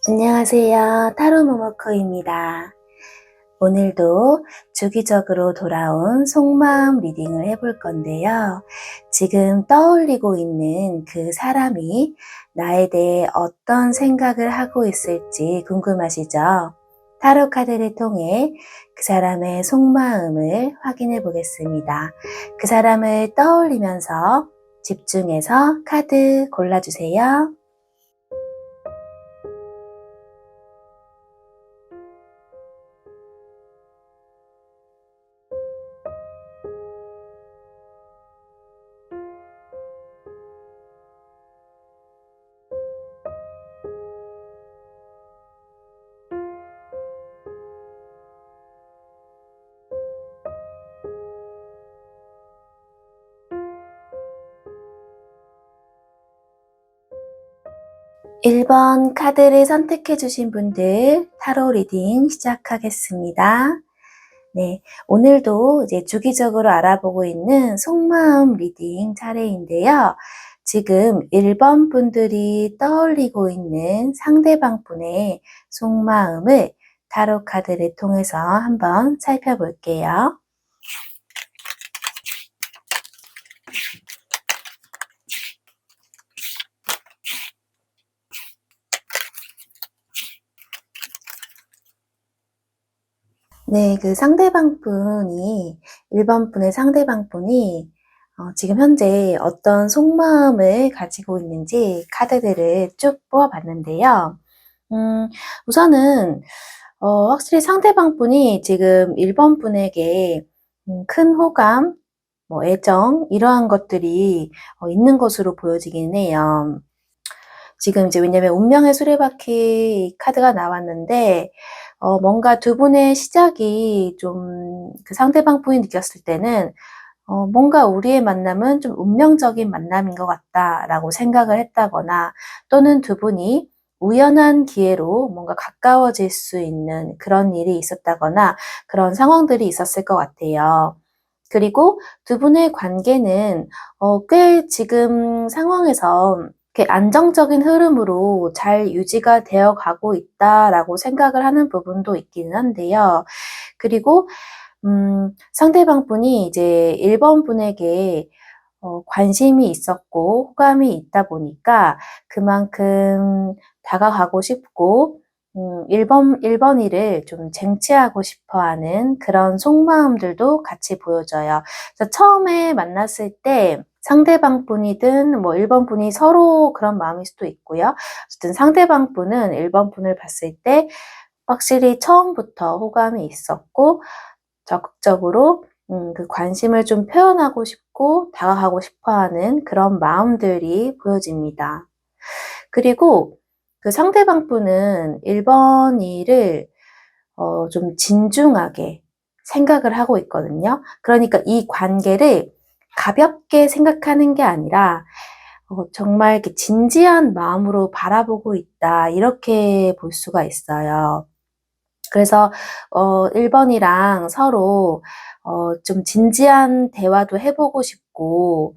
안녕하세요. 타로 모모코입니다. 오늘도 주기적으로 돌아온 속마음 리딩을 해볼 건데요. 지금 떠올리고 있는 그 사람이 나에 대해 어떤 생각을 하고 있을지 궁금하시죠? 타로 카드를 통해 그 사람의 속마음을 확인해 보겠습니다. 그 사람을 떠올리면서 집중해서 카드 골라주세요. 1번 카드를 선택해 주신 분들 타로 리딩 시작하겠습니다. 네, 오늘도 이제 주기적으로 알아보고 있는 속마음 리딩 차례인데요. 지금 1번 분들이 떠올리고 있는 상대방 분의 속마음을 타로 카드를 통해서 한번 살펴볼게요. 네, 그 상대방 분이 1번 분의 상대방 분이 지금 현재 어떤 속마음을 가지고 있는지 카드들을 쭉 뽑아봤는데요. 우선은 확실히 상대방 분이 지금 1번 분에게 큰 호감, 뭐 애정 이러한 것들이 있는 것으로 보여지긴 해요. 지금 이제 왜냐면 운명의 수레바퀴 카드가 나왔는데 뭔가 두 분의 시작이 좀 그 상대방 분이 느꼈을 때는 뭔가 우리의 만남은 좀 운명적인 만남인 것 같다라고 생각을 했다거나 또는 두 분이 우연한 기회로 뭔가 가까워질 수 있는 그런 일이 있었다거나 그런 상황들이 있었을 것 같아요. 그리고 두 분의 관계는 꽤 지금 상황에서 이렇게 안정적인 흐름으로 잘 유지가 되어 가고 있다라고 생각을 하는 부분도 있기는 한데요. 그리고 상대방 분이 이제 1번 분에게 관심이 있었고 호감이 있다 보니까 그만큼 다가가고 싶고 1번이를 좀 쟁취하고 싶어 하는 그런 속마음들도 같이 보여져요. 그래서 처음에 만났을 때 상대방 분이든 뭐 1번 분이 서로 그런 마음일 수도 있고요. 어쨌든 상대방 분은 1번 분을 봤을 때 확실히 처음부터 호감이 있었고 적극적으로 그 관심을 좀 표현하고 싶고 다가가고 싶어 하는 그런 마음들이 보여집니다. 그리고 그 상대방 분은 1번이를 좀 진중하게 생각을 하고 있거든요. 그러니까 이 관계를 가볍게 생각하는 게 아니라 정말 이렇게 진지한 마음으로 바라보고 있다. 이렇게 볼 수가 있어요. 그래서 1번이랑 서로 좀 진지한 대화도 해보고 싶고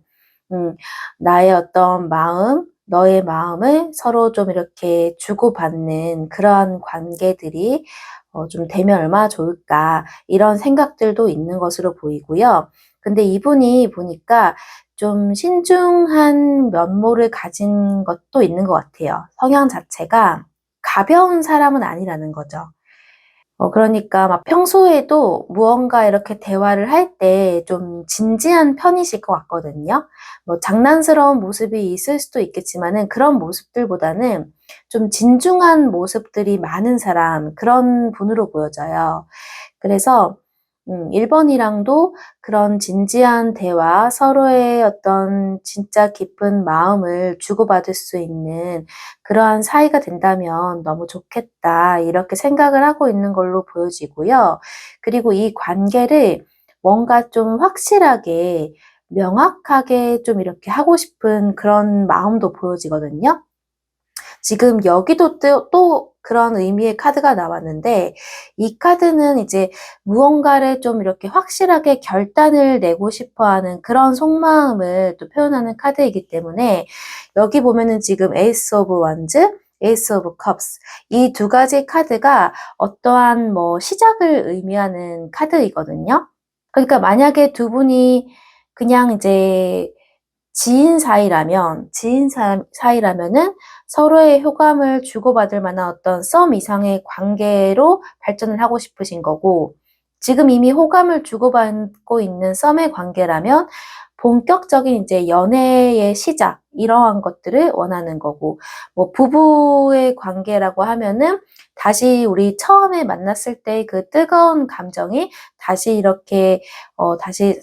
나의 어떤 마음, 너의 마음을 서로 좀 이렇게 주고받는 그러한 관계들이 좀 되면 얼마나 좋을까 이런 생각들도 있는 것으로 보이고요. 근데 이분이 보니까 좀 신중한 면모를 가진 것도 있는 것 같아요. 성향 자체가 가벼운 사람은 아니라는 거죠. 그러니까 막 평소에도 무언가 이렇게 대화를 할 때 좀 진지한 편이실 것 같거든요. 뭐 장난스러운 모습이 있을 수도 있겠지만은 그런 모습들보다는 좀 진중한 모습들이 많은 사람, 그런 분으로 보여져요. 그래서 1번이랑도 그런 진지한 대화, 서로의 어떤 진짜 깊은 마음을 주고받을 수 있는 그러한 사이가 된다면 너무 좋겠다. 이렇게 생각을 하고 있는 걸로 보여지고요. 그리고 이 관계를 뭔가 좀 확실하게, 명확하게 좀 이렇게 하고 싶은 그런 마음도 보여지거든요. 지금 여기도 또 그런 의미의 카드가 나왔는데 이 카드는 이제 무언가를 좀 이렇게 확실하게 결단을 내고 싶어 하는 그런 속마음을 또 표현하는 카드이기 때문에 여기 보면은 지금 에이스 오브 원즈 에이스 오브 컵스. 이 두 가지 카드가 어떠한 뭐 시작을 의미하는 카드이거든요. 그러니까 만약에 두 분이 그냥 이제 지인 사이라면은 서로의 호감을 주고받을 만한 어떤 썸 이상의 관계로 발전을 하고 싶으신 거고, 지금 이미 호감을 주고받고 있는 썸의 관계라면 본격적인 이제 연애의 시작, 이러한 것들을 원하는 거고, 뭐 부부의 관계라고 하면은 다시 우리 처음에 만났을 때 그 뜨거운 감정이 다시 이렇게 다시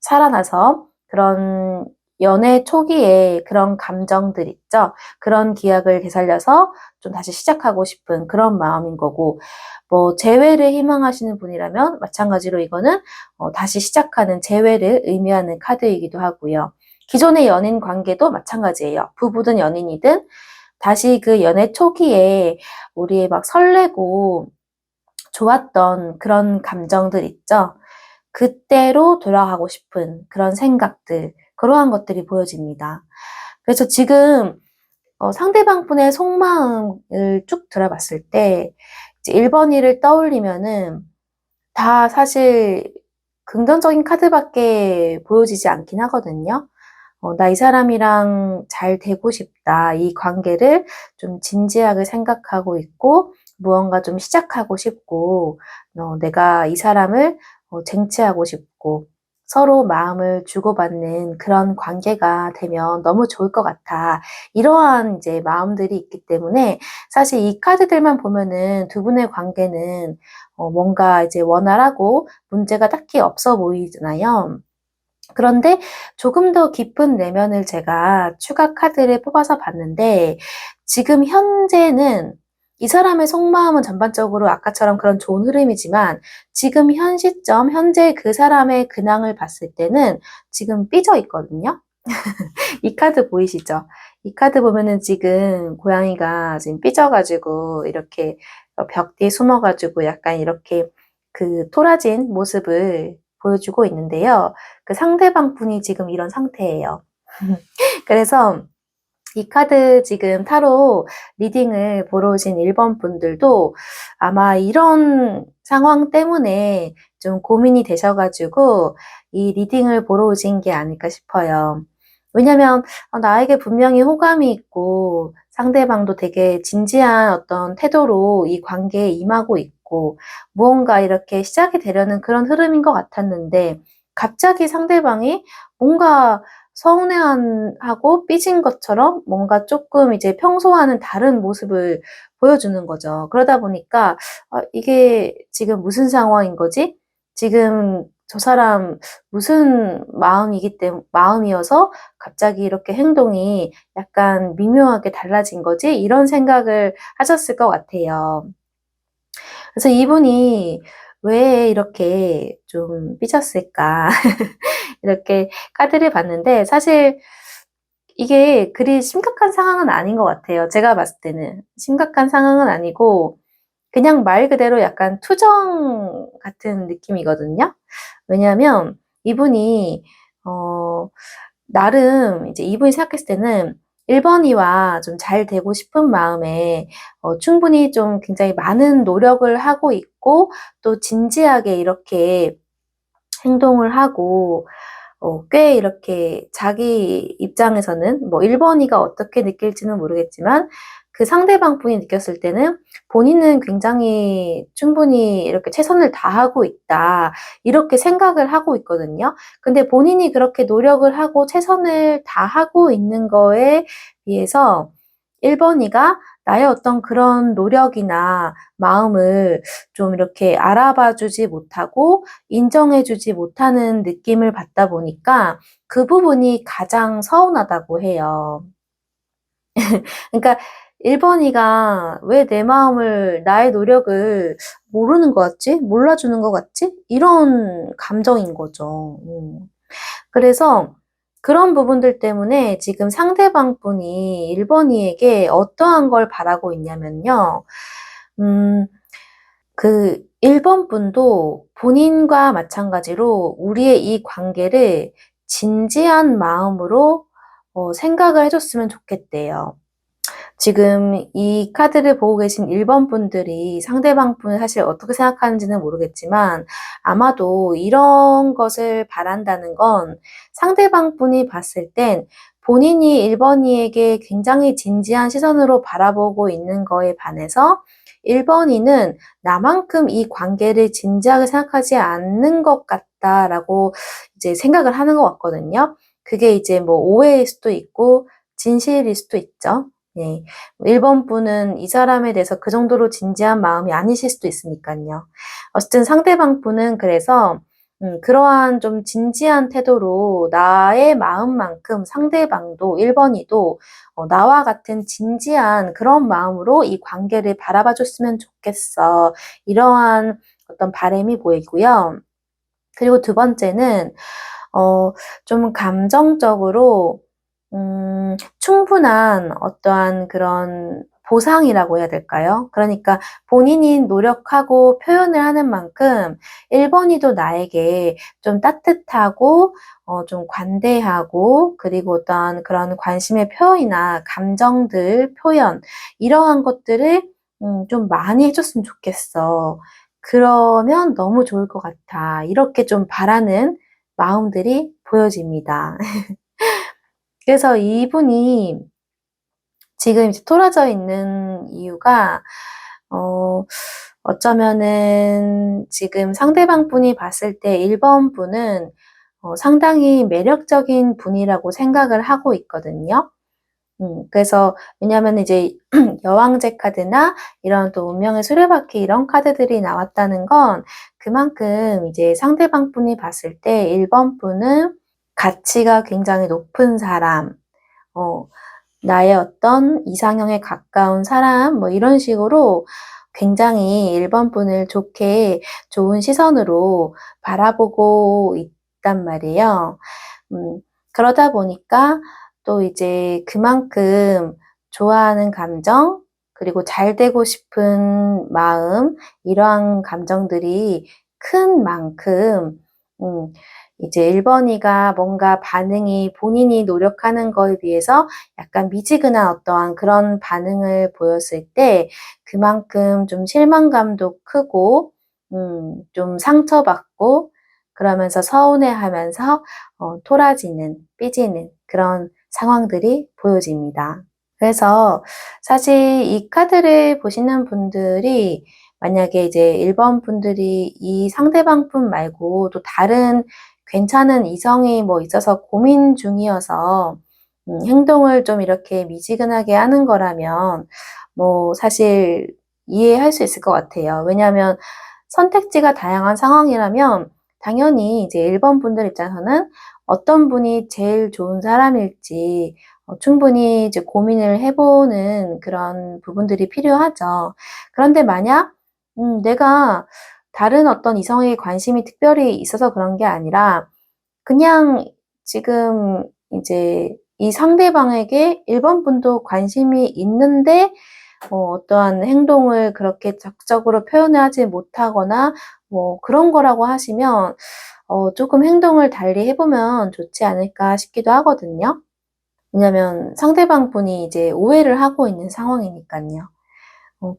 살아나서 그런 연애 초기에 그런 감정들 있죠. 그런 기억을 되살려서 좀 다시 시작하고 싶은 그런 마음인 거고, 뭐 재회를 희망하시는 분이라면 마찬가지로 이거는 다시 시작하는 재회를 의미하는 카드이기도 하고요. 기존의 연인 관계도 마찬가지예요. 부부든 연인이든 다시 그 연애 초기에 우리의 막 설레고 좋았던 그런 감정들 있죠. 그때로 돌아가고 싶은 그런 생각들, 그러한 것들이 보여집니다. 그래서 지금 상대방 분의 속마음을 쭉 들어봤을 때 이제 1번이를 떠올리면은 다 사실 긍정적인 카드밖에 보여지지 않긴 하거든요. 나 이 사람이랑 잘 되고 싶다. 이 관계를 좀 진지하게 생각하고 있고, 무언가 좀 시작하고 싶고, 내가 이 사람을 쟁취하고 싶고, 서로 마음을 주고받는 그런 관계가 되면 너무 좋을 것 같아. 이러한 이제 마음들이 있기 때문에 사실 이 카드들만 보면은 두 분의 관계는 뭔가 이제 원활하고 문제가 딱히 없어 보이잖아요. 그런데 조금 더 깊은 내면을 제가 추가 카드를 뽑아서 봤는데, 지금 현재는 이 사람의 속마음은 전반적으로 아까처럼 그런 좋은 흐름이지만, 지금 현 시점, 현재 그 사람의 근황을 봤을 때는 지금 삐져 있거든요. 이 카드 보이시죠? 이 카드 보면은 지금 고양이가 지금 삐져가지고 이렇게 벽 뒤에 숨어가지고 약간 이렇게 그 토라진 모습을 보여주고 있는데요. 그 상대방 분이 지금 이런 상태예요. 그래서 이 카드 지금 타로 리딩을 보러 오신 1번 분들도 아마 이런 상황 때문에 좀 고민이 되셔가지고 이 리딩을 보러 오신 게 아닐까 싶어요. 왜냐면 나에게 분명히 호감이 있고 상대방도 되게 진지한 어떤 태도로 이 관계에 임하고 있고 무언가 이렇게 시작이 되려는 그런 흐름인 것 같았는데, 갑자기 상대방이 뭔가 서운해하고 삐진 것처럼 뭔가 조금 이제 평소와는 다른 모습을 보여주는 거죠. 그러다 보니까 이게 지금 무슨 상황인 거지? 지금 저 사람 무슨 마음이어서 갑자기 이렇게 행동이 약간 미묘하게 달라진 거지? 이런 생각을 하셨을 것 같아요. 그래서 이분이 왜 이렇게 좀 삐졌을까? 이렇게 카드를 봤는데, 사실 이게 그리 심각한 상황은 아닌 것 같아요. 제가 봤을 때는. 심각한 상황은 아니고, 그냥 말 그대로 약간 투정 같은 느낌이거든요. 왜냐하면 이분이, 나름 이제 이분이 생각했을 때는 1번이와 좀 잘 되고 싶은 마음에 충분히 좀 굉장히 많은 노력을 하고 있고, 또 진지하게 이렇게 행동을 하고, 꽤 이렇게 자기 입장에서는 뭐 1번이가 어떻게 느낄지는 모르겠지만 그 상대방 분이 느꼈을 때는 본인은 굉장히 충분히 이렇게 최선을 다하고 있다, 이렇게 생각을 하고 있거든요. 근데 본인이 그렇게 노력을 하고 최선을 다하고 있는 거에 비해서 1번이가 나의 어떤 그런 노력이나 마음을 좀 이렇게 알아봐 주지 못하고 인정해 주지 못하는 느낌을 받다 보니까 그 부분이 가장 서운하다고 해요. 그러니까 1번이가 왜 내 마음을, 나의 노력을 모르는 것 같지? 몰라주는 것 같지? 이런 감정인 거죠. 그래서 그런 부분들 때문에 지금 상대방 분이 1번이에게 어떠한 걸 바라고 있냐면요. 음, 그 1번 분도 본인과 마찬가지로 우리의 이 관계를 진지한 마음으로 생각을 해줬으면 좋겠대요. 지금 이 카드를 보고 계신 1번 분들이 상대방 분을 사실 어떻게 생각하는지는 모르겠지만 아마도 이런 것을 바란다는 건 상대방 분이 봤을 땐 본인이 1번이에게 굉장히 진지한 시선으로 바라보고 있는 거에 반해서 1번이는 나만큼 이 관계를 진지하게 생각하지 않는 것 같다라고 이제 생각을 하는 것 같거든요. 그게 이제 뭐 오해일 수도 있고 진실일 수도 있죠. 네. 1번 분은 이 사람에 대해서 그 정도로 진지한 마음이 아니실 수도 있으니까요. 어쨌든 상대방 분은 그래서 그러한 좀 진지한 태도로 나의 마음만큼 상대방도 1번이도 나와 같은 진지한 그런 마음으로 이 관계를 바라봐 줬으면 좋겠어. 이러한 어떤 바람이 보이고요. 그리고 두 번째는 좀 감정적으로 충분한 어떠한 그런 보상이라고 해야 될까요? 그러니까 본인이 노력하고 표현을 하는 만큼 1번이도 나에게 좀 따뜻하고 좀 관대하고 그리고 어떤 그런 관심의 표현이나 감정들 표현 이러한 것들을 좀 많이 해 줬으면 좋겠어. 그러면 너무 좋을 것 같아. 이렇게 좀 바라는 마음들이 보여집니다. 그래서 이분이 지금 이제 토라져 있는 이유가 어 어쩌면은 지금 상대방 분이 봤을 때 1번 분은 상당히 매력적인 분이라고 생각을 하고 있거든요. 그래서 왜냐하면 이제 여왕제 카드나 이런 또 운명의 수레바퀴 이런 카드들이 나왔다는 건 그만큼 이제 상대방 분이 봤을 때 1번 분은 가치가 굉장히 높은 사람, 어 나의 어떤 이상형에 가까운 사람 뭐 이런 식으로 굉장히 1번 분을 좋게 좋은 시선으로 바라보고 있단 말이에요. 음 그러다 보니까 또 이제 그만큼 좋아하는 감정 그리고 잘 되고 싶은 마음 이러한 감정들이 큰 만큼 음 이제 1번이가 뭔가 반응이 본인이 노력하는 거에 비해서 약간 미지근한 어떠한 그런 반응을 보였을 때 그만큼 좀 실망감도 크고 좀 상처받고 그러면서 서운해하면서 토라지는 삐지는 그런 상황들이 보여집니다. 그래서 사실 이 카드를 보시는 분들이 만약에 이제 1번 분들이 이 상대방 분 말고 또 다른 괜찮은 이성이 뭐 있어서 고민 중이어서 행동을 좀 이렇게 미지근하게 하는 거라면 뭐 사실 이해할 수 있을 것 같아요. 왜냐하면 선택지가 다양한 상황이라면 당연히 이제 1번 분들 입장에서는 어떤 분이 제일 좋은 사람일지 충분히 이제 고민을 해보는 그런 부분들이 필요하죠. 그런데 만약 내가 다른 어떤 이성에 관심이 특별히 있어서 그런 게 아니라 그냥 지금 이제 이 상대방에게 1번 분도 관심이 있는데 어떠한 행동을 그렇게 적극적으로 표현을 하지 못하거나 뭐 그런 거라고 하시면 조금 행동을 달리 해 보면 좋지 않을까 싶기도 하거든요. 왜냐면 상대방 분이 이제 오해를 하고 있는 상황이니깐요.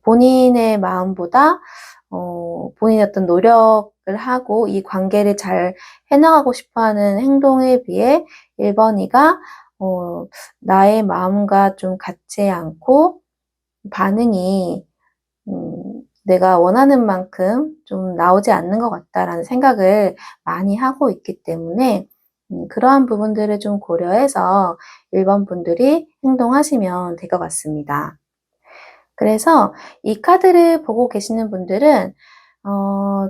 본인의 마음보다 본인의 어떤 노력을 하고 이 관계를 잘 해 나가고 싶어 하는 행동에 비해 1번이가 나의 마음과 좀 같지 않고 반응이 내가 원하는 만큼 좀 나오지 않는 것 같다라는 생각을 많이 하고 있기 때문에 그러한 부분들을 좀 고려해서 1번 분들이 행동하시면 될 것 같습니다. 그래서 이 카드를 보고 계시는 분들은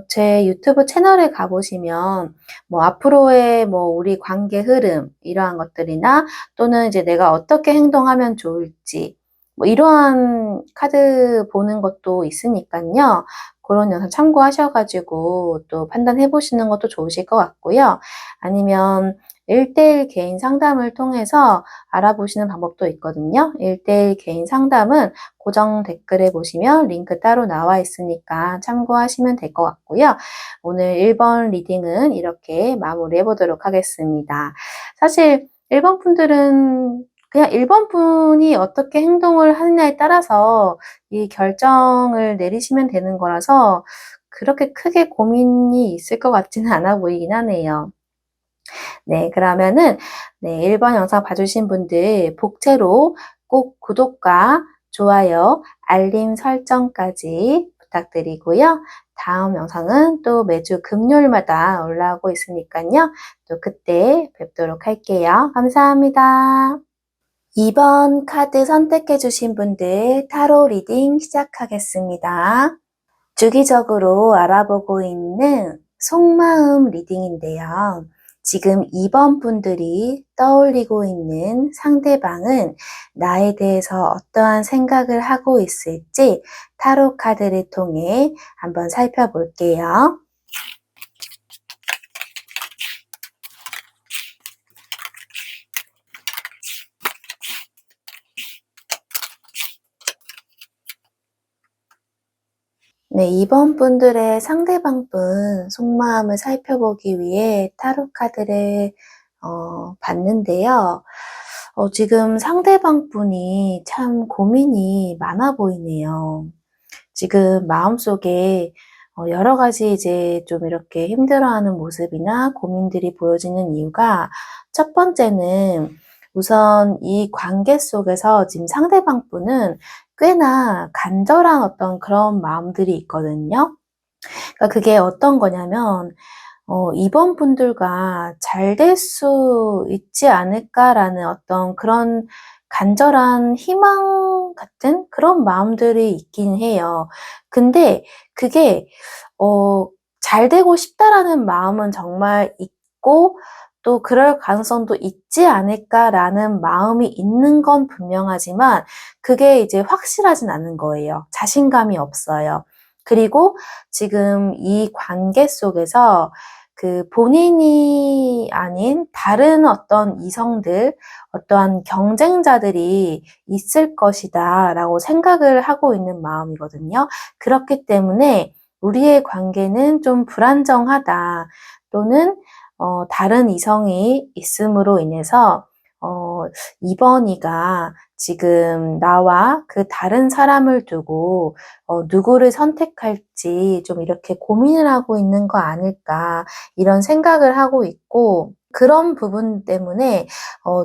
제 유튜브 채널에 가보시면 뭐 앞으로의 뭐 우리 관계 흐름 이러한 것들이나 또는 이제 내가 어떻게 행동하면 좋을지 뭐 이러한 카드 보는 것도 있으니까요. 그런 영상 참고하셔 가지고 또 판단해 보시는 것도 좋으실 것 같고요. 아니면 1대1 개인 상담을 통해서 알아보시는 방법도 있거든요. 1대1 개인 상담은 고정 댓글에 보시면 링크 따로 나와 있으니까 참고하시면 될 것 같고요. 오늘 1번 리딩은 이렇게 마무리해 보도록 하겠습니다. 사실 1번 분들은 그냥 1번 분이 어떻게 행동을 하느냐에 따라서 이 결정을 내리시면 되는 거라서 그렇게 크게 고민이 있을 것 같지는 않아 보이긴 하네요. 네, 그러면은 네, 1번 영상 봐주신 분들 복채로 꼭 구독과 좋아요, 알림 설정까지 부탁드리고요. 다음 영상은 또 매주 금요일마다 올라오고 있으니까요. 또 그때 뵙도록 할게요. 감사합니다. 2번 카드 선택해 주신 분들 타로 리딩 시작하겠습니다. 주기적으로 알아보고 있는 속마음 리딩인데요. 지금 2번 분들이 떠올리고 있는 상대방은 나에 대해서 어떠한 생각을 하고 있을지 타로 카드를 통해 한번 살펴볼게요. 네, 2번 분들의 상대방 분 속마음을 살펴보기 위해 타로 카드를 봤는데요. 지금 상대방 분이 참 고민이 많아 보이네요. 지금 마음속에 여러 가지 이제 좀 이렇게 힘들어하는 모습이나 고민들이 보여지는 이유가 첫 번째는 우선 이 관계 속에서 지금 상대방 분은 꽤나 간절한 어떤 그런 마음들이 있거든요. 그러니까 그게 어떤 거냐면 이번 분들과 잘 될 수 있지 않을까라는 어떤 그런 간절한 희망 같은 그런 마음들이 있긴 해요. 근데 그게 잘 되고 싶다라는 마음은 정말 있고 또 그럴 가능성도 있지 않을까라는 마음이 있는 건 분명하지만 그게 이제 확실하진 않은 거예요. 자신감이 없어요. 그리고 지금 이 관계 속에서 그 본인이 아닌 다른 어떤 이성들, 어떠한 경쟁자들이 있을 것이다 라고 생각을 하고 있는 마음이거든요. 그렇기 때문에 우리의 관계는 좀 불안정하다 또는 다른 이성이 있음으로 인해서 이번이가 지금 나와 그 다른 사람을 두고 누구를 선택할지 좀 이렇게 고민을 하고 있는 거 아닐까 이런 생각을 하고 있고 그런 부분 때문에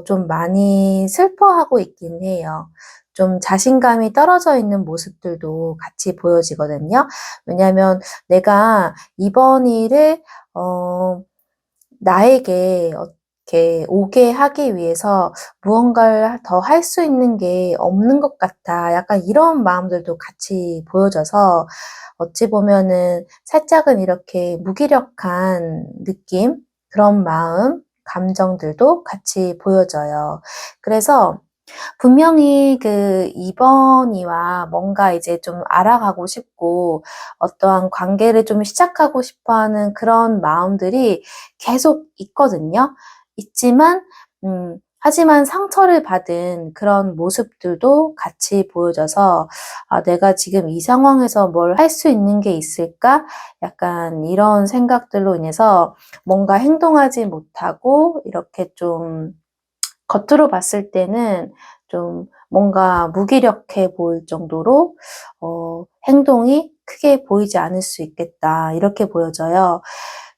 좀 많이 슬퍼하고 있긴 해요. 좀 자신감이 떨어져 있는 모습들도 같이 보여지거든요. 왜냐하면 내가 이번 일을 나에게 이렇게 오게 하기 위해서 무언가를 더 할 수 있는 게 없는 것 같아. 약간 이런 마음들도 같이 보여져서 어찌 보면은 살짝은 이렇게 무기력한 느낌, 그런 마음, 감정들도 같이 보여져요. 그래서 분명히 그 이번이와 뭔가 이제 좀 알아가고 싶고 어떠한 관계를 좀 시작하고 싶어 하는 그런 마음들이 계속 있거든요. 있지만, 하지만 상처를 받은 그런 모습들도 같이 보여져서, 아, 내가 지금 이 상황에서 뭘 할 수 있는 게 있을까? 약간 이런 생각들로 인해서 뭔가 행동하지 못하고 이렇게 좀 겉으로 봤을 때는 좀 뭔가 무기력해 보일 정도로 행동이 크게 보이지 않을 수 있겠다 이렇게 보여져요.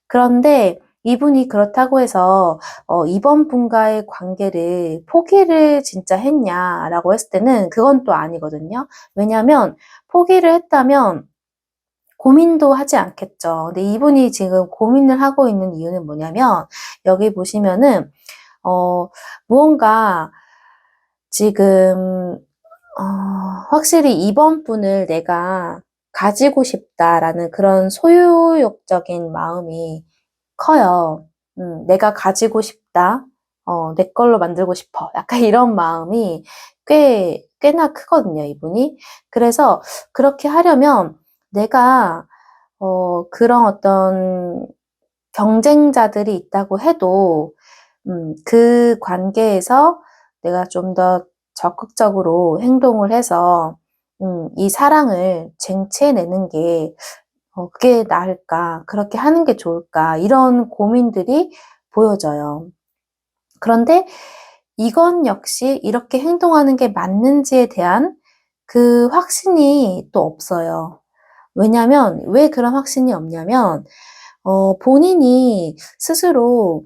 그런데 이분이 그렇다고 해서 이번 분과의 관계를 포기를 진짜 했냐라고 했을 때는 그건 또 아니거든요. 왜냐하면 포기를 했다면 고민도 하지 않겠죠. 근데 이분이 지금 고민을 하고 있는 이유는 뭐냐면 여기 보시면은 무언가 지금 어 확실히 2번 분을 내가 가지고 싶다라는 그런 소유욕적인 마음이 커요. '내가 가지고 싶다. 내 걸로 만들고 싶어.' 약간 이런 마음이 꽤나 크거든요, 이분이. 그래서 그렇게 하려면 내가 그런 어떤 경쟁자들이 있다고 해도 그 관계에서 내가 좀 더 적극적으로 행동을 해서 이 사랑을 쟁취해내는 게 그게 나을까? 그렇게 하는 게 좋을까? 이런 고민들이 보여져요. 그런데 이건 역시 이렇게 행동하는 게 맞는지에 대한 그 확신이 또 없어요. 왜냐면, 왜 그런 확신이 없냐면, 본인이 스스로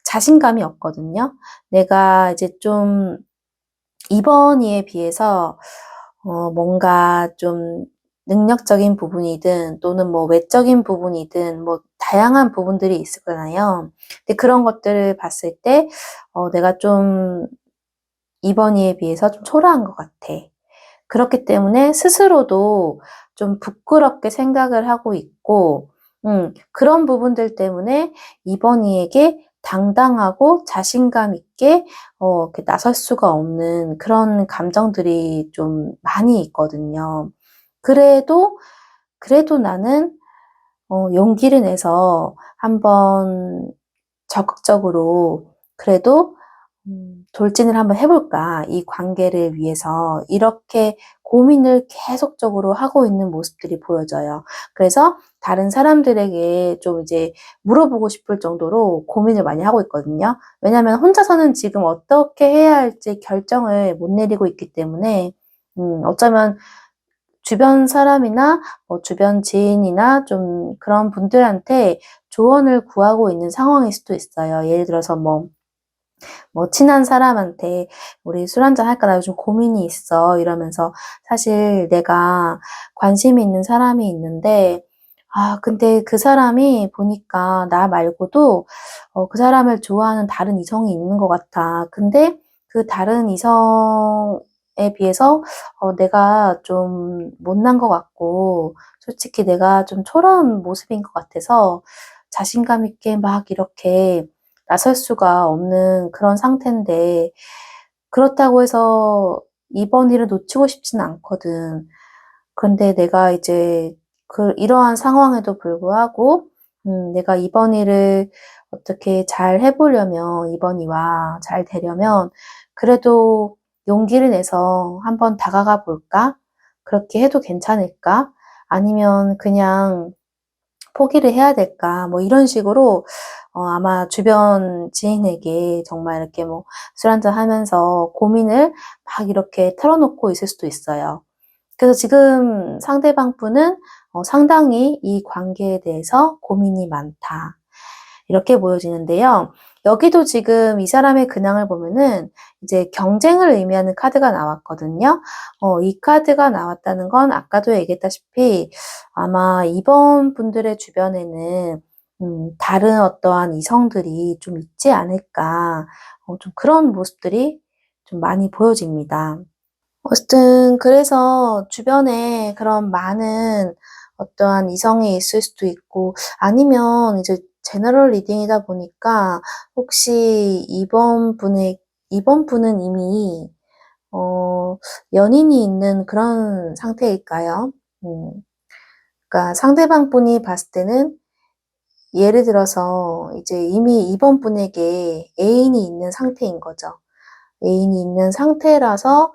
자신감이 없거든요. 내가 이제 좀 이번이에 비해서 뭔가 좀 능력적인 부분이든 또는 뭐 외적인 부분이든 뭐 다양한 부분들이 있을 거잖아요. 근데 그런 것들을 봤을 때 내가 좀 이번이에 비해서 좀 초라한 것 같아. 그렇기 때문에 스스로도 좀 부끄럽게 생각을 하고 있고, 그런 부분들 때문에 이번이에게 당당하고 자신감 있게 이렇게 나설 수가 없는 그런 감정들이 좀 많이 있거든요. 그래도, 그래도 나는 용기를 내서 한번 적극적으로 그래도 돌진을 한번 해볼까, 이 관계를 위해서 이렇게 고민을 계속적으로 하고 있는 모습들이 보여져요. 그래서 다른 사람들에게 좀 이제 물어보고 싶을 정도로 고민을 많이 하고 있거든요. 왜냐하면 혼자서는 지금 어떻게 해야 할지 결정을 못 내리고 있기 때문에 어쩌면 주변 사람이나 뭐 주변 지인이나 좀 그런 분들한테 조언을 구하고 있는 상황일 수도 있어요. 예를 들어서 뭐 친한 사람한테 "우리 술 한잔 할까? 나 요즘 고민이 있어." 이러면서 사실 내가 관심이 있는 사람이 있는데 근데 그 사람이 보니까 나 말고도 그 사람을 좋아하는 다른 이성이 있는 것 같아. 근데 그 다른 이성에 비해서 내가 좀 못난 것 같고 솔직히 내가 좀 초라한 모습인 것 같아서 자신감 있게 막 이렇게 나설 수가 없는 그런 상태인데 그렇다고 해서 이번 일을 놓치고 싶지는 않거든. 그런데 내가 이제 이러한 상황에도 불구하고 내가 이번 일을 어떻게 잘 해보려면, 이번이와 잘 되려면 그래도 용기를 내서 한번 다가가 볼까? 그렇게 해도 괜찮을까? 아니면 그냥 포기를 해야 될까? 뭐 이런 식으로 아마 주변 지인에게 정말 이렇게 뭐 술 한잔 하면서 고민을 막 이렇게 털어놓고 있을 수도 있어요. 그래서 지금 상대방 분은 상당히 이 관계에 대해서 고민이 많다. 이렇게 보여지는데요. 여기도 지금 이 사람의 근황을 보면은 이제 경쟁을 의미하는 카드가 나왔거든요. 이 카드가 나왔다는 건 아까도 얘기했다시피 아마 이번 분들의 주변에는 다른 어떠한 이성들이 좀 있지 않을까. 좀 그런 모습들이 좀 많이 보여집니다. 어쨌든 그래서 주변에 그런 많은 어떠한 이성이 있을 수도 있고 아니면 이제 제너럴 리딩이다 보니까 혹시 이번 분은 이미 연인이 있는 그런 상태일까요? 음, 그러니까 상대방 분이 봤을 때는 예를 들어서 이제 이미 이번 분에게 애인이 있는 상태인 거죠. 애인이 있는 상태라서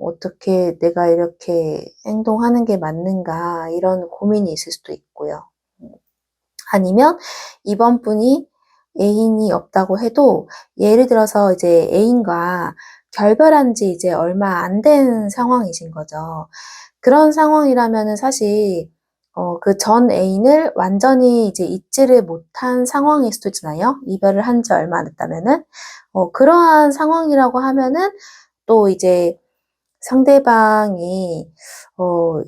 어떻게 내가 이렇게 행동하는 게 맞는가 이런 고민이 있을 수도 있고요. 아니면 이번 분이 애인이 없다고 해도 예를 들어서 이제 애인과 결별한 지 이제 얼마 안 된 상황이신 거죠. 그런 상황이라면은 사실 그 전 애인을 완전히 이제 잊지를 못한 상황일 수도 있잖아요. 이별을 한 지 얼마 안 됐다면은. 그러한 상황이라고 하면은 또 이제 상대방이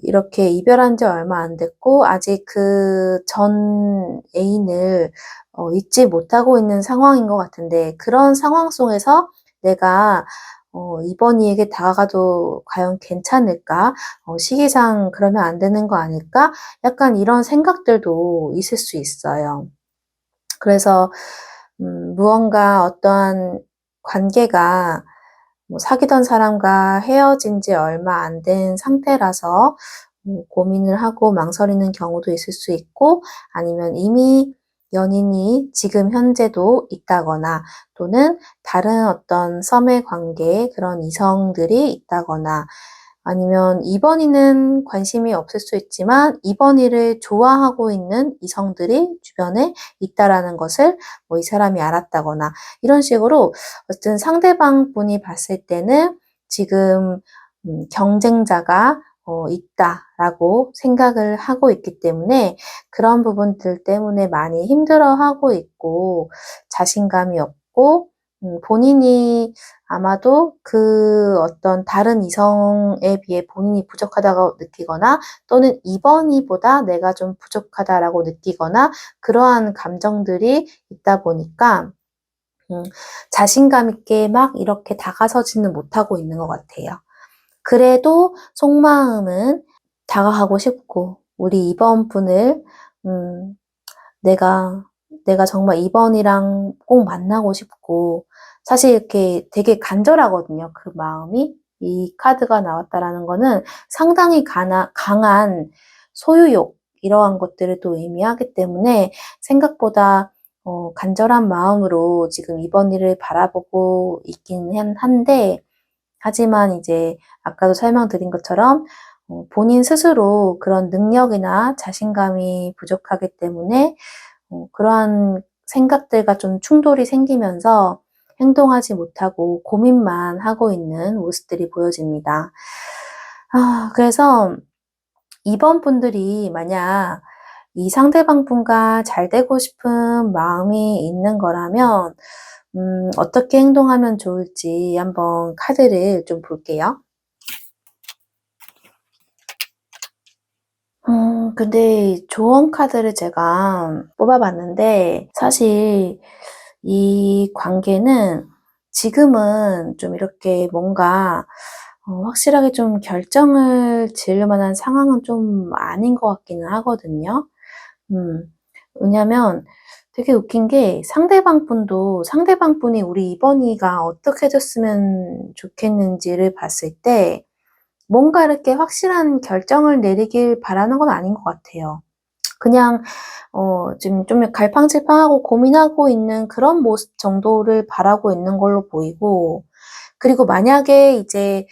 이렇게 이별한 지 얼마 안 됐고 아직 그 전 애인을 잊지 못하고 있는 상황인 것 같은데 그런 상황 속에서 내가 이번 이에게 다가가도 과연 괜찮을까? 시기상 그러면 안 되는 거 아닐까? 약간 이런 생각들도 있을 수 있어요. 그래서 무언가 어떠한 관계가 뭐 사귀던 사람과 헤어진 지 얼마 안 된 상태라서 고민을 하고 망설이는 경우도 있을 수 있고 아니면 이미 연인이 지금 현재도 있다거나 또는 다른 어떤 썸의 관계에 그런 이성들이 있다거나 아니면 2번이는 관심이 없을 수 있지만 2번이를 좋아하고 있는 이성들이 주변에 있다라는 것을 뭐 이 사람이 알았다거나 이런 식으로 어쨌든 상대방 분이 봤을 때는 지금 경쟁자가 있다라고 생각을 하고 있기 때문에 그런 부분들 때문에 많이 힘들어하고 있고 자신감이 없고 본인이 아마도 그 어떤 다른 이성에 비해 본인이 부족하다고 느끼거나 또는 2번이보다 내가 좀 부족하다라고 느끼거나 그러한 감정들이 있다 보니까 자신감 있게 막 이렇게 다가서지는 못하고 있는 것 같아요. 그래도 속마음은 다가가고 싶고 우리 2번 분을 내가 정말 2번이랑 꼭 만나고 싶고 사실 이렇게 되게 간절하거든요. 그 마음이. 이 카드가 나왔다라는 거는 상당히 강한 소유욕 이러한 것들을 또 의미하기 때문에 생각보다 간절한 마음으로 지금 2번이를 바라보고 있긴 한데 하지만 이제 아까도 설명드린 것처럼 본인 스스로 그런 능력이나 자신감이 부족하기 때문에 그러한 생각들과 좀 충돌이 생기면서 행동하지 못하고 고민만 하고 있는 모습들이 보여집니다. 그래서 2번 분들이 만약 이 상대방 분과 잘 되고 싶은 마음이 있는 거라면 어떻게 행동하면 좋을지 한번 카드를 좀 볼게요. 근데 조언 카드를 제가 뽑아봤는데 사실 이 관계는 지금은 좀 이렇게 뭔가 확실하게 좀 결정을 지을 만한 상황은 좀 아닌 것 같기는 하거든요. 음, 왜냐면 되게 웃긴 게 상대방 분이 우리 이번이가 어떻게 해줬으면 좋겠는지를 봤을 때 뭔가 이렇게 확실한 결정을 내리길 바라는 건 아닌 것 같아요. 그냥 지금 좀 갈팡질팡하고 고민하고 있는 그런 모습 정도를 바라고 있는 걸로 보이고 그리고 만약에 이제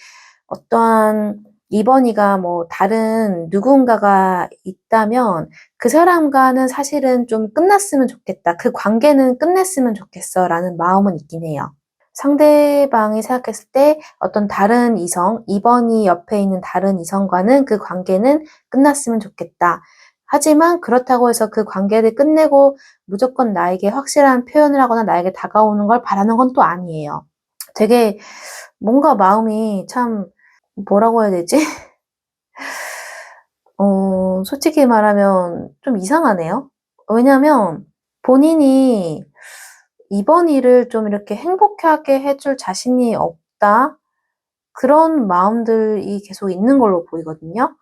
어떠한 이번이가 뭐 다른 누군가가 있다면 그 사람과는 사실은 좀 끝났으면 좋겠다. 그 관계는 끝냈으면 좋겠어라는 마음은 있긴 해요. 상대방이 생각했을 때 어떤 다른 이성, 2번이 옆에 있는 다른 이성과는 그 관계는 끝났으면 좋겠다. 하지만 그렇다고 해서 그 관계를 끝내고 무조건 나에게 확실한 표현을 하거나 나에게 다가오는 걸 바라는 건 또 아니에요. 되게 뭔가 마음이 참 뭐라고 해야 되지? 솔직히 말하면 좀 이상하네요. 왜냐면 본인이 '이번 일을 좀 이렇게 행복하게 해줄 자신이 없다.' 그런 마음들이 계속 있는 걸로 보이거든요.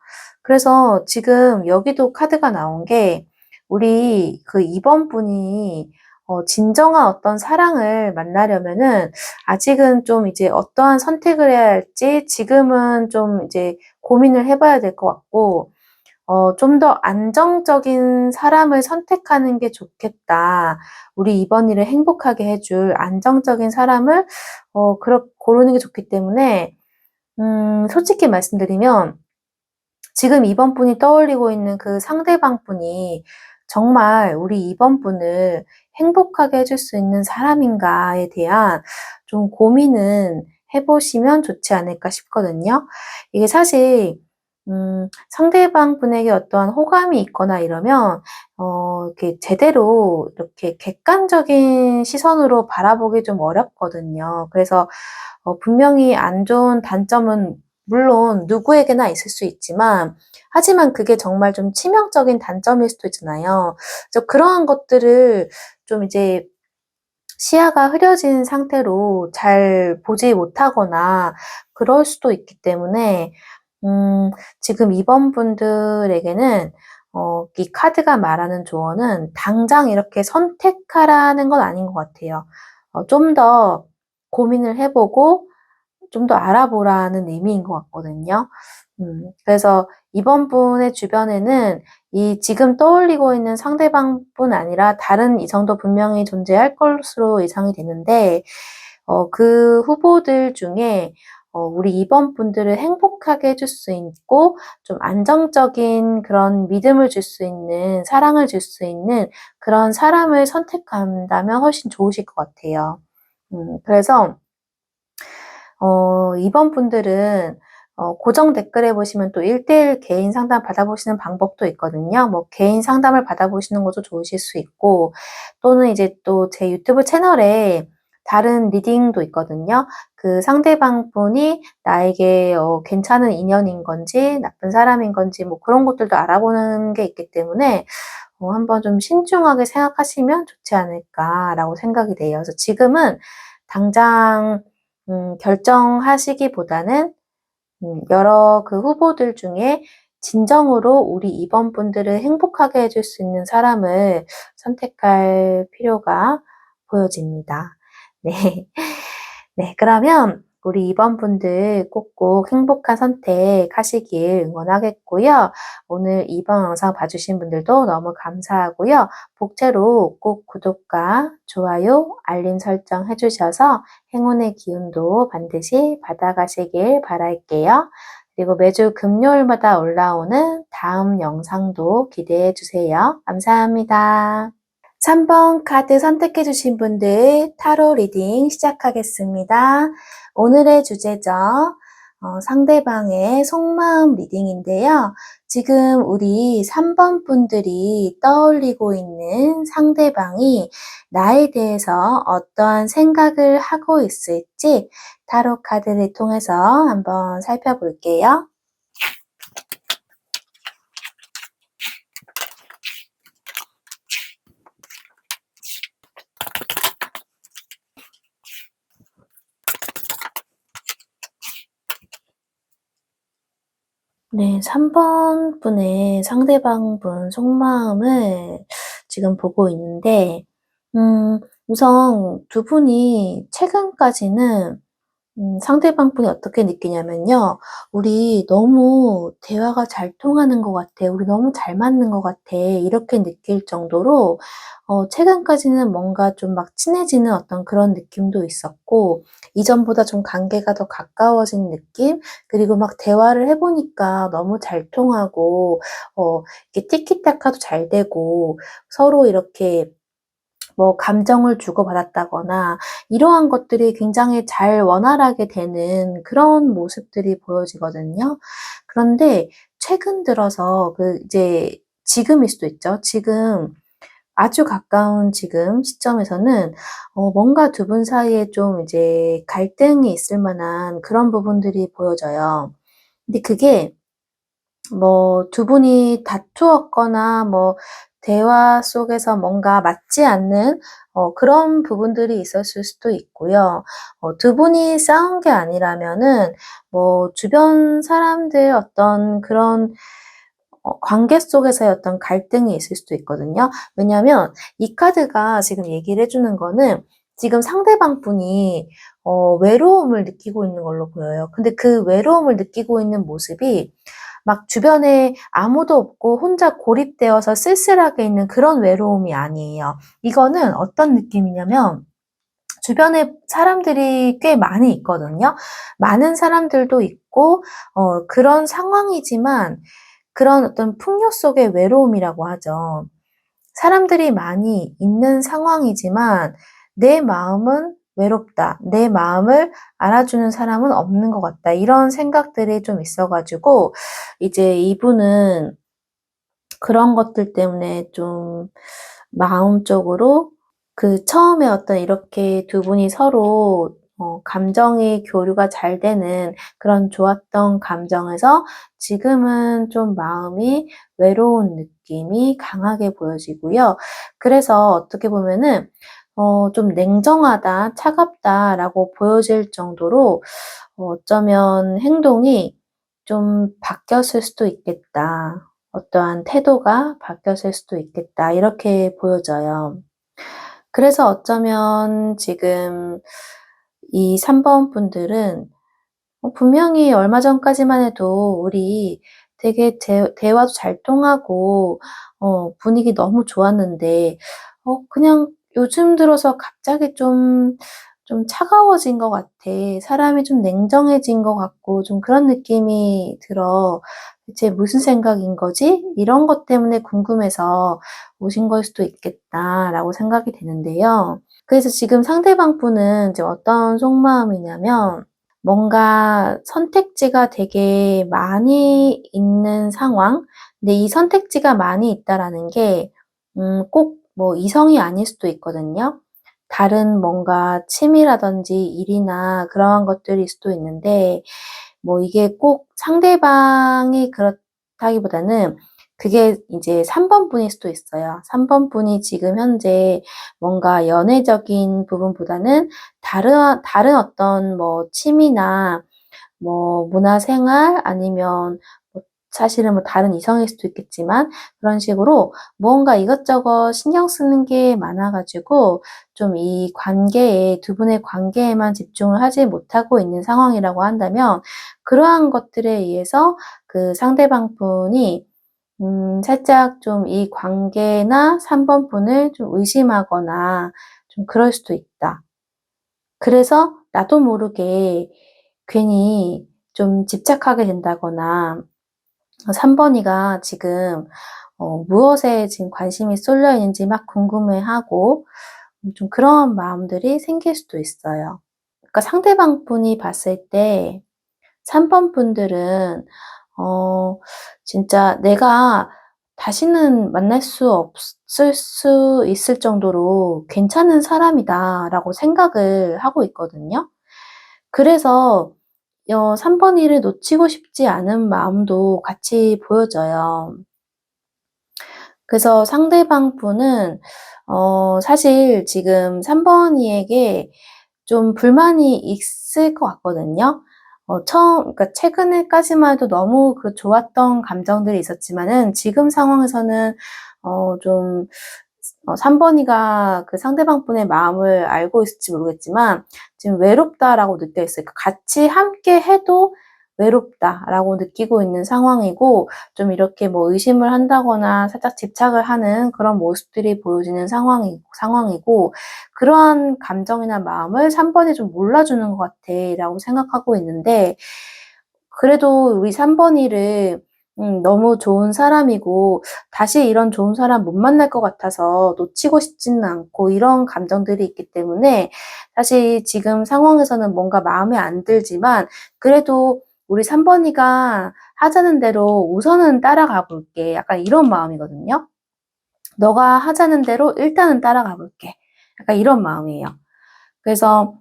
그래서 지금 여기도 카드가 나온 게 우리 그 2번 분이 진정한 어떤 사랑을 만나려면은 아직은 좀 이제 어떠한 선택을 해야 할지 지금은 좀 이제 고민을 해 봐야 될 것 같고 좀 더 안정적인 사람을 선택하는 게 좋겠다. 우리 이번 일을 행복하게 해줄 안정적인 사람을 고르는 게 좋기 때문에 솔직히 말씀드리면 지금 2번 분이 떠올리고 있는 그 상대방 분이 정말 우리 2번 분을 행복하게 해줄 수 있는 사람인가에 대한 좀 고민은 해 보시면 좋지 않을까 싶거든요. 이게 사실 상대방 분에게 어떠한 호감이 있거나 이러면 이렇게 제대로 이렇게 객관적인 시선으로 바라보기 좀 어렵거든요. 그래서 분명히 안 좋은 단점은 물론 누구에게나 있을 수 있지만 하지만 그게 정말 좀 치명적인 단점일 수도 있잖아요. 그래서 그러한 것들을 좀 이제 시야가 흐려진 상태로 잘 보지 못하거나 그럴 수도 있기 때문에 지금 이번 분들에게는 이 카드가 말하는 조언은 당장 이렇게 선택하라는 건 아닌 것 같아요. 좀 더 고민을 해 보고 좀 더 알아보라는 의미인 것 같거든요. 그래서 이번 분의 주변에는 이 지금 떠올리고 있는 상대방뿐 아니라 다른 이성도 분명히 존재할 것으로 예상이 되는데 그 후보들 중에 우리 2번 분들을 행복하게 해줄 수 있고 좀 안정적인 그런 믿음을 줄 수 있는, 사랑을 줄 수 있는 그런 사람을 선택한다면 훨씬 좋으실 것 같아요. 그래서 2번 분들은 고정 댓글에 보시면 또 1대1 개인 상담 받아보시는 방법도 있거든요. 뭐 개인 상담을 받아보시는 것도 좋으실 수 있고, 또는 이제 또 제 유튜브 채널에 다른 리딩도 있거든요. 그 상대방 분이 나에게 괜찮은 인연인 건지 나쁜 사람인 건지 뭐 그런 것들도 알아보는 게 있기 때문에 한번 좀 신중하게 생각하시면 좋지 않을까라고 생각이 돼요. 그래서 지금은 당장 결정하시기보다는 여러 그 후보들 중에 진정으로 우리 2번 분들을 행복하게 해줄 수 있는 사람을 선택할 필요가 보여집니다. 네. 네, 그러면 우리 2번 분들 꼭꼭 행복한 선택하시길 응원하겠고요. 오늘 2번 영상 봐주신 분들도 너무 감사하고요. 복채로 꼭 구독과 좋아요, 알림 설정 해주셔서 행운의 기운도 반드시 받아가시길 바랄게요. 그리고 매주 금요일마다 올라오는 다음 영상도 기대해 주세요. 감사합니다. 3번 카드 선택해 주신 분들 타로 리딩 시작하겠습니다. 오늘의 주제죠. 상대방의 속마음 리딩인데요. 지금 우리 3번 분들이 떠올리고 있는 상대방이 나에 대해서 어떠한 생각을 하고 있을지 타로 카드를 통해서 한번 살펴볼게요. 네, 3번 분의 상대방 분 속마음을 지금 보고 있는데, 우선 두 분이 최근까지는 상대방 분이 어떻게 느끼냐면요. 우리 너무 대화가 잘 통하는 것 같아. 우리 너무 잘 맞는 것 같아. 이렇게 느낄 정도로, 최근까지는 뭔가 좀 막 친해지는 어떤 그런 느낌도 있었고, 이전보다 좀 관계가 더 가까워진 느낌? 그리고 막 대화를 해보니까 너무 잘 통하고, 이렇게 티키타카도 잘 되고, 서로 이렇게 뭐 감정을 주고받았다거나 이러한 것들이 굉장히 잘 원활하게 되는 그런 모습들이 보여지거든요. 그런데 최근 들어서 이제 지금일 수도 있죠. 지금 아주 가까운 지금 시점에서는 뭔가 두 분 사이에 좀 이제 갈등이 있을 만한 그런 부분들이 보여져요. 근데 그게 뭐 두 분이 다투었거나 뭐 대화 속에서 뭔가 맞지 않는 그런 부분들이 있었을 수도 있고요. 두 분이 싸운 게 아니라면은 뭐 주변 사람들 어떤 그런 관계 속에서의 어떤 갈등이 있을 수도 있거든요. 왜냐하면 이 카드가 지금 얘기를 해주는 거는 지금 상대방 분이 외로움을 느끼고 있는 걸로 보여요. 근데 그 외로움을 느끼고 있는 모습이 막 주변에 아무도 없고 혼자 고립되어서 쓸쓸하게 있는 그런 외로움이 아니에요. 이거는 어떤 느낌이냐면 주변에 사람들이 꽤 많이 있거든요. 많은 사람들도 있고 그런 상황이지만 그런 어떤 풍요 속의 외로움이라고 하죠. 사람들이 많이 있는 상황이지만 내 마음은 외롭다. 내 마음을 알아주는 사람은 없는 것 같다. 이런 생각들이 좀 있어가지고 이제 이분은 그런 것들 때문에 좀 마음적으로 처음에 어떤 이렇게 두 분이 서로 감정의 교류가 잘 되는 그런 좋았던 감정에서 지금은 좀 마음이 외로운 느낌이 강하게 보여지고요. 그래서 어떻게 보면은 좀 냉정하다, 차갑다라고 보여질 정도로 어쩌면 행동이 좀 바뀌었을 수도 있겠다. 어떠한 태도가 바뀌었을 수도 있겠다. 이렇게 보여져요. 그래서 어쩌면 지금 이 3번 분들은 분명히 얼마 전까지만 해도 우리 되게 대화도 잘 통하고 분위기 너무 좋았는데 그냥 요즘 들어서 갑자기 좀 좀 차가워진 것 같아. 사람이 좀 냉정해진 것 같고 좀 그런 느낌이 들어. 대체 무슨 생각인 거지? 이런 것 때문에 궁금해서 오신 걸 수도 있겠다라고 생각이 되는데요. 그래서 지금 상대방 분은 이제 어떤 속마음이냐면 뭔가 선택지가 되게 많이 있는 상황. 근데 이 선택지가 많이 있다라는 게 꼭 뭐 이성이 아닐 수도 있거든요. 다른 뭔가 취미라든지 일이나 그러한 것들일 수도 있는데 뭐 이게 꼭 상대방이 그렇다기보다는 그게 이제 3번 분일 수도 있어요. 3번 분이 지금 현재 뭔가 연애적인 부분보다는 다른 어떤 뭐 취미나 뭐 문화생활 아니면 뭐 사실은 뭐 다른 이성일 수도 있겠지만 그런 식으로 뭔가 이것저것 신경 쓰는 게 많아 가지고 좀 이 관계에 두 분의 관계에만 집중을 하지 못하고 있는 상황이라고 한다면 그러한 것들에 의해서 그 상대방 분이 살짝 좀 이 관계나 3번 분을 좀 의심하거나 좀 그럴 수도 있다. 그래서 나도 모르게 괜히 좀 집착하게 된다거나 3 번이가 지금 무엇에 지금 관심이 쏠려 있는지 막 궁금해하고 좀 그런 마음들이 생길 수도 있어요. 그러니까 상대방 분이 봤을 때 3번 분들은 어 진짜 '내가 다시는 만날 수 없을 수 있을 정도로 괜찮은 사람이다.'라고 생각을 하고 있거든요. 그래서 3 번이를 놓치고 싶지 않은 마음도 같이 보여져요. 그래서 상대방 분은 사실 지금 3 번이에게 좀 불만이 있을 것 같거든요. 그러니까 최근에까지만 해도 너무 그 좋았던 감정들이 있었지만은 지금 상황에서는 좀 3 번이가 그 상대방 분의 마음을 알고 있을지 모르겠지만 지금 '외롭다.'라고 느껴 있어요. 그러니까 같이 함께 해도 '외롭다.'라고 느끼고 있는 상황이고 좀 이렇게 뭐 의심을 한다거나 살짝 집착을 하는 그런 모습들이 보여지는 상황이고 그러한 감정이나 마음을 3 번이 좀 몰라주는 것 같아.'라고 생각하고 있는데 그래도 우리 3 번이를 너무 좋은 사람이고 다시 이런 좋은 사람 못 만날 것 같아서 놓치고 싶지는 않고 이런 감정들이 있기 때문에 사실 지금 상황에서는 뭔가 마음에 안 들지만 그래도 '우리 3 번이가 하자는 대로 우선은 따라가 볼게.' 약간 이런 마음이거든요. '너가 하자는 대로 일단은 따라가 볼게.' 약간 이런 마음이에요. 그래서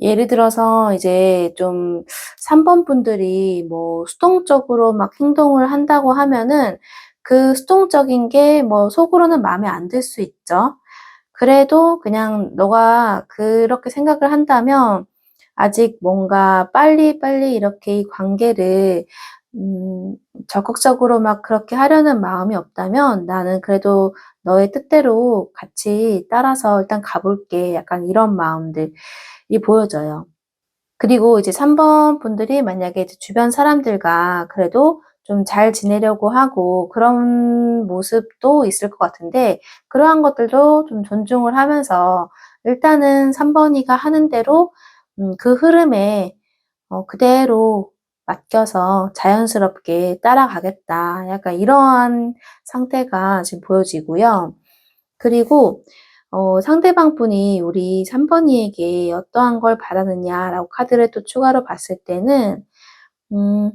예를 들어서 이제 좀 3번 분들이 뭐 수동적으로 막 행동을 한다고 하면은 그 수동적인 게 뭐 속으로는 마음에 안 들 수 있죠. 그래도 그냥 너가 그렇게 생각을 한다면 아직 뭔가 빨리빨리 이렇게 이 관계를 음 적극적으로 막 그렇게 하려는 마음이 없다면 "나는 그래도 너의 뜻대로 같이 따라서 일단 가 볼게." 약간 이런 마음들이 보여져요. 그리고 이제 3번 분들이 만약에 이제 주변 사람들과 그래도 좀 잘 지내려고 하고 그런 모습도 있을 것 같은데 그러한 것들도 좀 존중을 하면서 일단은 3 번이가 하는 대로 그 흐름에 그대로 맡겨서 자연스럽게 따라가겠다. 약간 이러한 상태가 지금 보여지고요. 그리고 상대방 분이 우리 3 번이에게 어떠한 걸 바라느냐라고 카드를 또 추가로 봤을 때는 음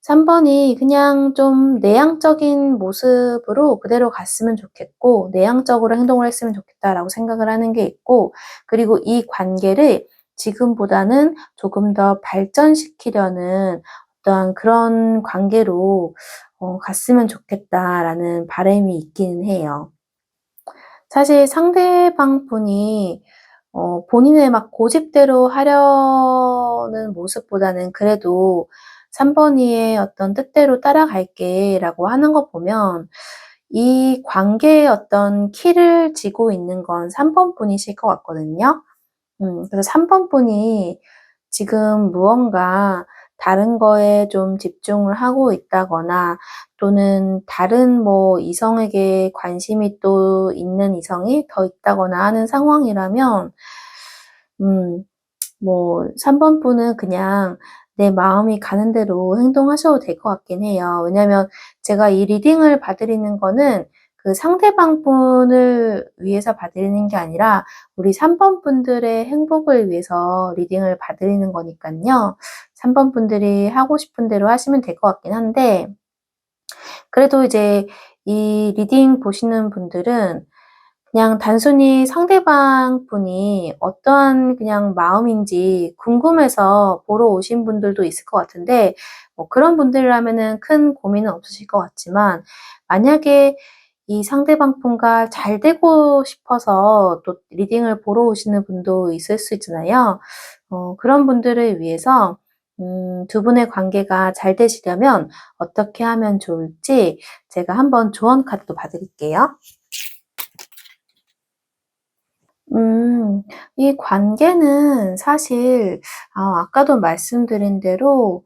3 번이 그냥 좀 내향적인 모습으로 그대로 갔으면 좋겠고 '내향적으로 행동을 했으면 좋겠다.'라고 생각을 하는 게 있고 그리고 이 관계를 지금보다는 조금 더 발전시키려는 어떠한 그런 관계로 '갔으면 좋겠다.'라는 바람이 있기는 해요. 사실 상대방 분이 본인의 막 고집대로 하려는 모습보다는 그래도 "3 번이의 어떤 뜻대로 따라갈게."라고 하는 거 보면 이 관계의 어떤 키를 쥐고 있는 건 3번 분이실 것 같거든요. 그래서 3번 분이 지금 무언가 다른 거에 좀 집중을 하고 있다거나 또는 다른 뭐 이성에게 관심이 또 있는 이성이 더 있다거나 하는 상황이라면 음. 3번 분은 그냥 내 마음이 가는 대로 행동하셔도 될 것 같긴 해요. 왜냐면 제가 이 리딩을 봐 드리는 거는 그 상대방 분을 위해서 봐 드리는 게 아니라 우리 3번 분들의 행복을 위해서 리딩을 봐 드리는 거니깐요. 3번 분들이 하고 싶은 대로 하시면 될 것 같긴 한데, 그래도 이제 이 리딩 보시는 분들은 그냥 단순히 상대방 분이 어떠한 그냥 마음인지 궁금해서 보러 오신 분들도 있을 것 같은데, 그런 분들이라면은 큰 고민은 없으실 것 같지만, 만약에 이 상대방 분과 잘 되고 싶어서 또 리딩을 보러 오시는 분도 있을 수 있잖아요. 그런 분들을 위해서 두 분의 관계가 잘 되시려면 어떻게 하면 좋을지 제가 한번 조언 카드도 봐 드릴게요. 이 관계는 사실 아까도 말씀드린 대로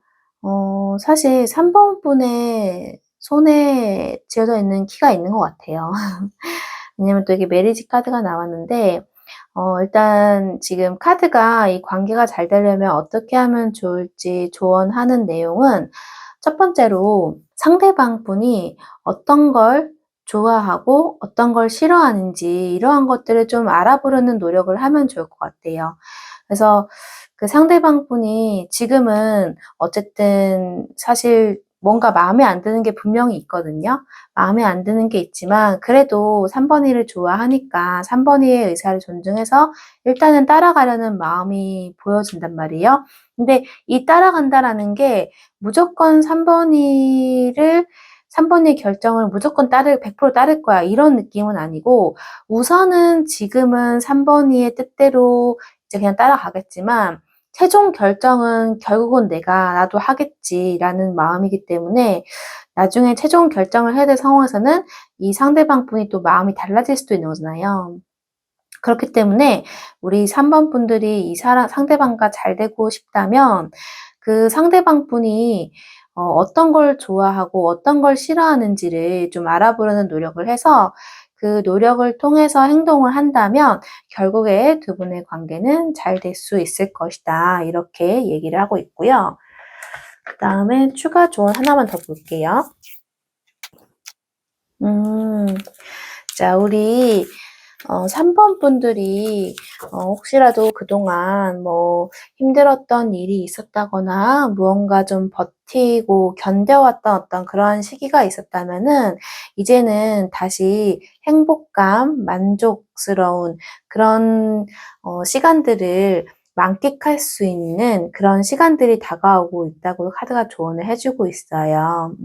사실 3번 분의 손에 쥐어져 있는 키가 있는 것 같아요. 왜냐면 또 이게 메리지 카드가 나왔는데, 일단 지금 카드가 이 관계가 잘 되려면 어떻게 하면 좋을지 조언하는 내용은, 첫 번째로 상대방 분이 어떤 걸 좋아하고 어떤 걸 싫어하는지 이러한 것들을 좀 알아보려는 노력을 하면 좋을 것 같아요. 그래서 그 상대방 분이 지금은 어쨌든 사실 뭔가 마음에 안 드는 게 분명히 있거든요. 마음에 안 드는 게 있지만 그래도 3번이를 좋아하니까 3번이의 의사를 존중해서 일단은 따라가려는 마음이 보여진단 말이에요. 근데 이 따라간다라는 게 무조건 3번이의 결정을 무조건 100% 따를 거야, 이런 느낌은 아니고, 우선은 지금은 3번이의 뜻대로 이제 그냥 따라가겠지만 최종 결정은 결국은 나도 하겠지라는 마음이기 때문에, 나중에 최종 결정을 해야 될 상황에서는 이 상대방 분이 또 마음이 달라질 수도 있는 거잖아요. 그렇기 때문에 우리 3번 분들이 이 상대방과 잘 되고 싶다면 그 상대방 분이 어떤 걸 좋아하고 어떤 걸 싫어하는지를 좀 알아보려는 노력을 해서, 그 노력을 통해서 행동을 한다면 결국에 두 분의 관계는 잘 될 수 있을 것이다, 이렇게 얘기를 하고 있고요. 그 다음에 추가 조언 하나만 더 볼게요. 음, 자, 우리 3번 분들이 혹시라도 그동안 힘들었던 일이 있었다거나 무언가 좀 버티고 견뎌왔던 어떤 그러한 시기가 있었다면은, 이제는 다시 행복감, 만족스러운 그런 시간들을 만끽할 수 있는 그런 시간들이 다가오고 있다고 카드가 조언을 해주고 있어요.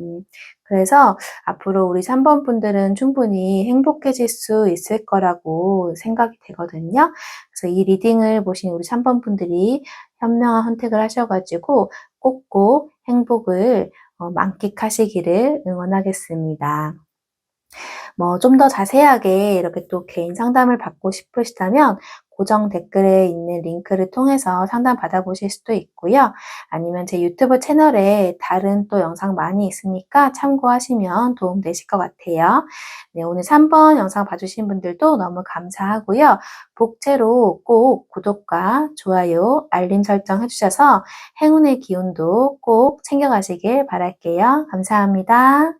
그래서 앞으로 우리 3번 분들은 충분히 행복해질 수 있을 거라고 생각이 되거든요. 그래서 이 리딩을 보신 우리 3번 분들이 현명한 선택을 하셔가지고 꼭꼭 행복을 만끽하시기를 응원하겠습니다. 좀 더 자세하게 이렇게 또 개인 상담을 받고 싶으시다면 고정 댓글에 있는 링크를 통해서 상담 받아보실 수도 있고요. 아니면 제 유튜브 채널에 다른 또 영상 많이 있으니까 참고하시면 도움 되실 것 같아요. 네, 오늘 3번 영상 봐주신 분들도 너무 감사하고요. 복채로 꼭 구독과 좋아요, 알림 설정 해주셔서 행운의 기운도 꼭 챙겨가시길 바랄게요. 감사합니다.